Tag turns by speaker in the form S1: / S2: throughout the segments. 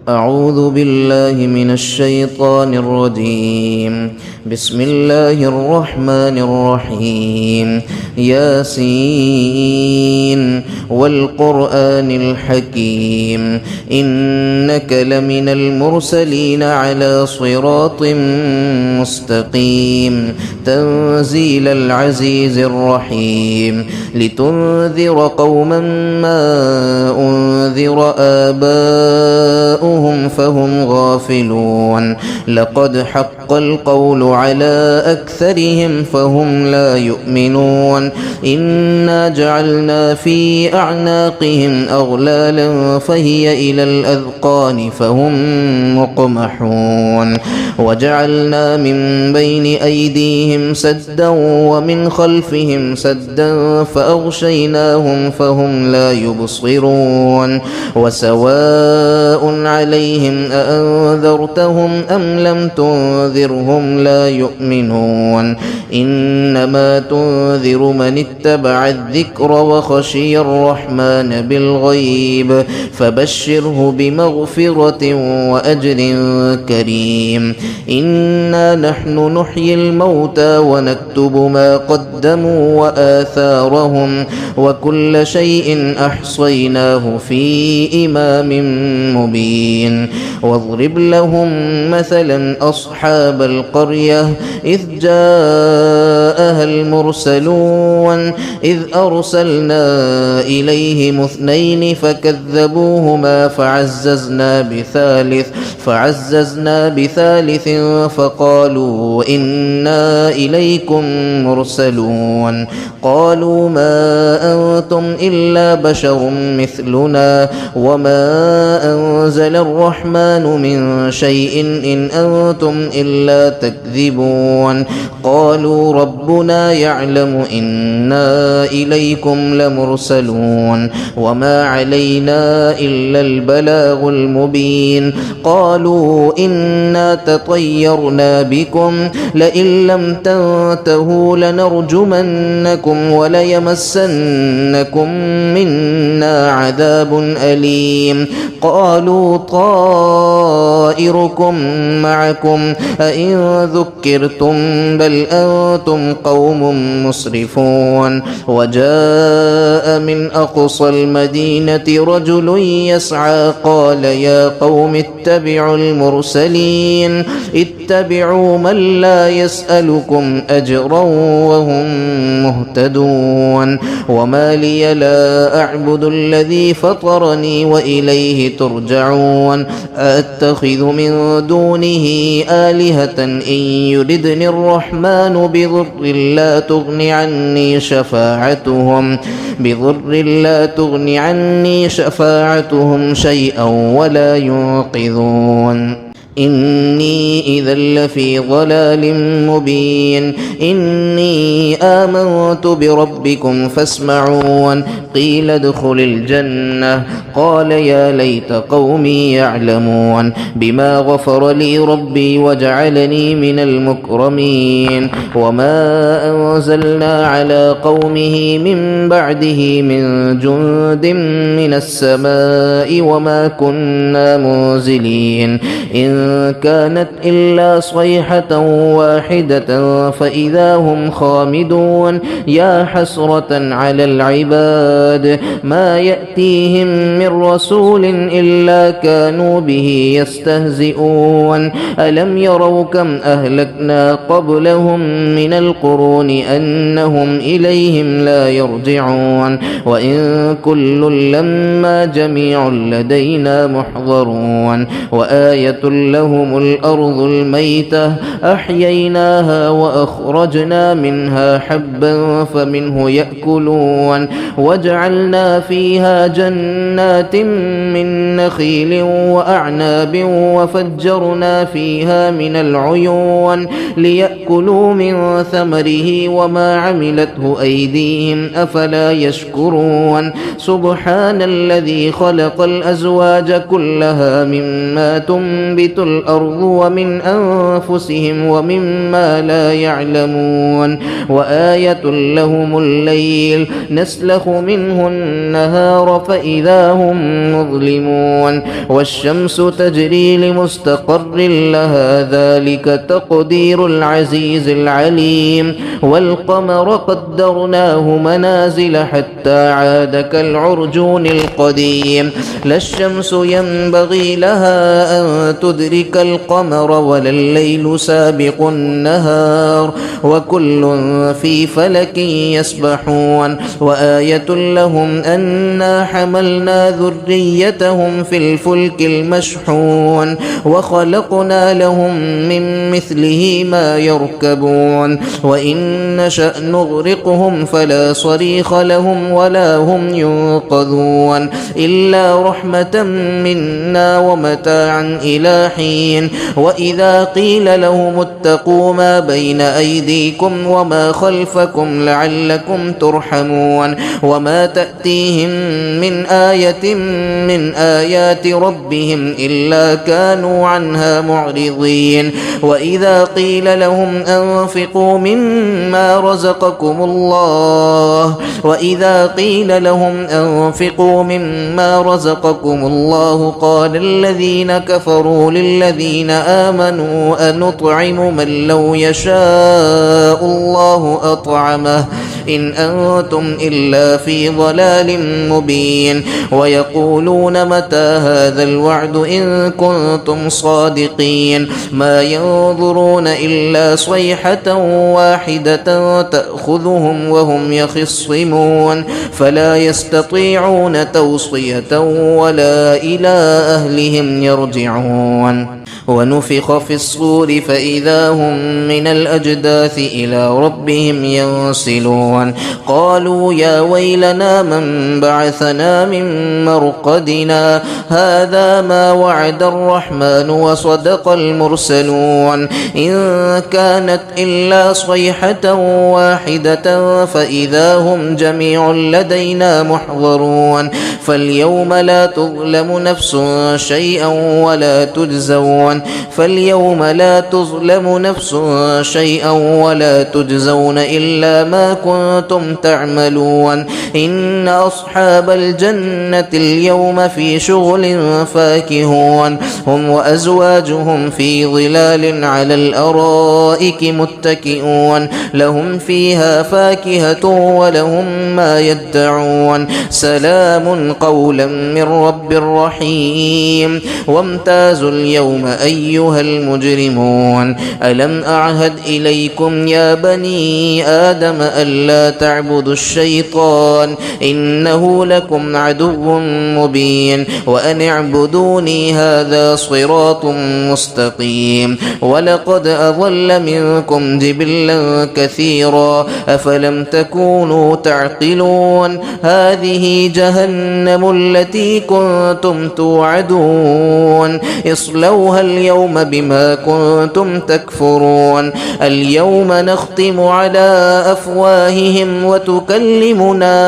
S1: أعوذ بالله من الشيطان الرجيم. بسم الله الرحمن الرحيم. ياسين والقرآن الحكيم إنك لمن المرسلين على صراط مستقيم تنزيل العزيز الرحيم لتنذر قوما ما أنذر آباؤهم فهم غافلون لقد حق القول على أكثرهم فهم لا يؤمنون إنا جعلنا في أعناقهم أغلالا فهي إلى الأذقان فهم مقمحون وجعلنا من بين أيديهم سدا ومن خلفهم سدا فأغشيناهم فهم لا يبصرون وسواء عليهم أأنذرتهم أم لم تنذرهم لا يؤمنون إنما تنذر من اتبع الذكر وخشي الرحمن بالغيب فبشره بمغفرة وأجر كريم إنا نحن نحيي الموتى ونكتب ما قدموا وآثارهم وكل شيء أحصيناه في إمام مبين واضرب لهم مثلا أصحاب القرية إذ جاءها المرسلون إذ أرسلنا إليهم اثنين فكذبوهما فعززنا بثالث فقالوا إنا إليكم مرسلون قالوا ما أنتم إلا بشر مثلنا وما أنزل الرحمن من شيء إن أنتم إلا تكذبون قالوا ربنا يعلم إنا إليكم لمرسلون وما علينا إلا البلاغ المبين قالوا إنا تطيرنا بكم لئن لم تنتهوا لنرجمنكم وليمسنكم منا عذاب أليم قالوا طائركم معكم أئن ذكرتم بل أنتم قوم مسرفون وجاء من أقصى المدينة رجل يسعى قال يا قوم اتبعوا المرسلين اتبعوا من لا يسألكم أجرا وهم مهتدون وما لي لا أعبد الذي فطرني وإليه ترجعون أتخذ من دونه آلهة إن يردني الرحمن بضر لا تغني عني شفاعتهم شيئا ولا ينقذون إني إذا لفي ضلال مبين إني آمنت بربكم فاسمعون قيل ادخل الجنة قال يا ليت قومي يعلمون بما غفر لي ربي وجعلني من المكرمين وما أنزلنا على قومه من بعده من جند من السماء وما كنا منزلين إن كانت إلا صيحة واحدة فإذا هم خامدون يا حسرة على العباد ما يأتيهم من رسول إلا كانوا به يستهزئون ألم يروا كم أهلكنا قبلهم من القرون أنهم إليهم لا يرجعون وإن كل لما جميع لدينا محضرون وآية لهم الأرض الميتة أحييناها وأخرجنا منها حبا فمنه يأكلون وجعلنا فيها جنات من نخيل وأعناب وفجرنا فيها من العيون ليأكلوا من ثمره وما عملته أيديهم أفلا يشكرون سبحان الذي خلق الأزواج كلها مما تنبت وجبت الأرض ومن أنفسهم ومما لا يعلمون وآية لهم الليل نسلخ منه النهار فإذا هم مظلمون والشمس تجري لمستقر لها ذلك تقدير العزيز العليم والقمر قدرناه منازل حتى عاد كالعرجون القديم لا الشمس ينبغي لها أن تدرك القمر ولا الليل سابق النهار وكل في فلك يسبحون وآية لهم أنا حملنا ذريتهم في الفلك المشحون وخلقنا لهم من مثله ما يركبون وإن نشأ نغرقهم فلا صريخ لهم ولا هم ينقذون إلا رحمة منا ومتاعا إلى حين وإذا قيل لهم اتقوا ما بين أيديكم وما خلفكم لعلكم ترحمون وما تأتيهم من آية من آيات ربهم إلا كانوا عنها معرضين وإذا قيل لهم أنفقوا مما رزقكم الله قال الذين كفروا للذين آمنوا أنطعم من لو يشاء الله أطعمه إن أنتم إلا في ضلال مبين ويقولون متى هذا الوعد إن كنتم صادقين ما ينظرون إلا صيحة واحدة تأخذهم وهم يخصمون فلا يستطيعون توصية ولا إلى أهلهم يرجعون ونفخ في الصور فإذا هم من الأجداث إلى ربهم ينسلون قالوا يا ويلنا من بعثنا من مرقدنا هذا ما وعد الرحمن وصدق المرسلون إن كانت إلا صيحة واحدة فإذا هم جميع لدينا محضرون فاليوم لا تظلم نفس شيئا ولا تجزون إلا ما كنتم تعملون إن أصحاب الجنة اليوم في شغل فاكهون هم وأزواجهم في ظلال على الأرائك متكئون لهم فيها فاكهة ولهم ما يدعون سلام قولا من رب رحيم وامتازوا اليوم أيها المجرمون ألم أعهد إليكم يا بني آدم ألا تعبدوا الشيطان إنه لكم عدو مبين وأن اعبدوني هذا صراط مستقيم ولقد أضل منكم جبلا كثيرا أفلم تكونوا تعقلون هذه جهنم التي كنتم توعدون اصلوها اليوم بما كنتم تكفرون اليوم نختم على أفواههم وتكلمنا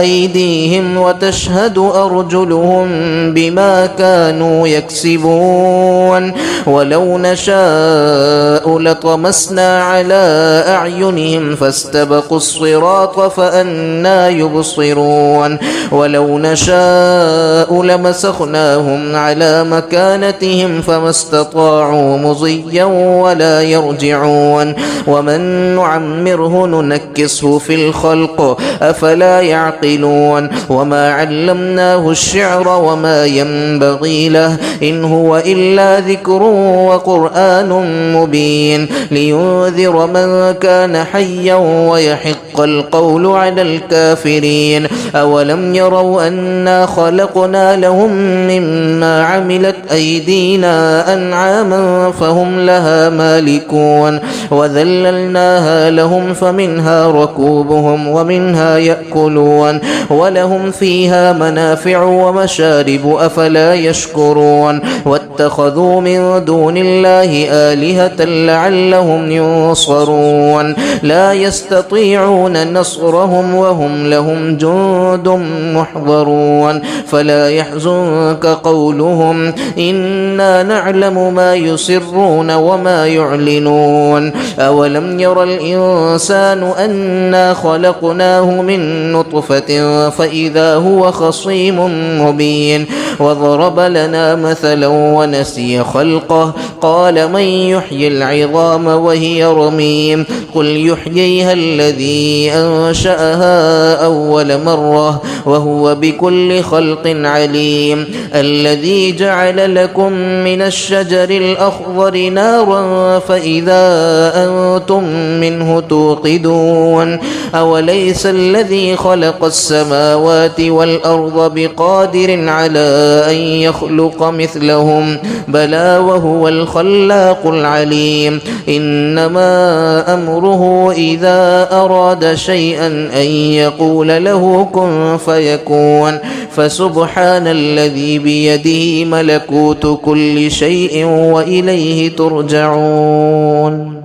S1: أيديهم وتشهد أرجلهم بما كانوا يكسبون ولو نشاء لطمسنا على أعينهم فاستبقوا الصراط فأنى يبصرون ولو نشاء لمسخناهم على مكانتهم فما استطاعوا مضيا ولا يرجعون ومن نعمره ننكسه في الخلق أفلا يعقلون وما علمناه الشعر وما ينبغي له إن هو إلا ذكر وقرآن مبين لينذر من كان حيا ويحق القول على الكافرين أولم يروا أنا خلقنا لهم مما عملت أيدينا أنعاما فهم لها مالكون وذللناها لهم فمنها ركوبهم ومنها يأكلون ولهم فيها منافع ومشارب أفلا يشكرون واتخذوا من دون الله آلهة لعلهم ينصرون لا يستطيعون يستطيعون نصرهم وهم لهم جند محضرون فلا يحزنك قولهم إنا نعلم ما يسرون وما يعلنون أولم ير الإنسان أنا خلقناه من نطفة فإذا هو خصيم مبين وضرب لنا مثلا ونسي خلقه قال من يحيي العظام وهي رميم قل يحييها الذي أنشأها أول مرة وهو بكل خلق عليم الذي جعل لكم من الشجر الأخضر نارا فإذا أنتم منه توقدون أوليس الذي خلق السماوات والأرض بقادر على أن يخلق مثلهم بلى وهو الخلاق العليم إنما أمره إذا أراد شيئا أن يقول له كن فيكون فسبحان الذي بيده ملكوت كل شيء وإليه ترجعون.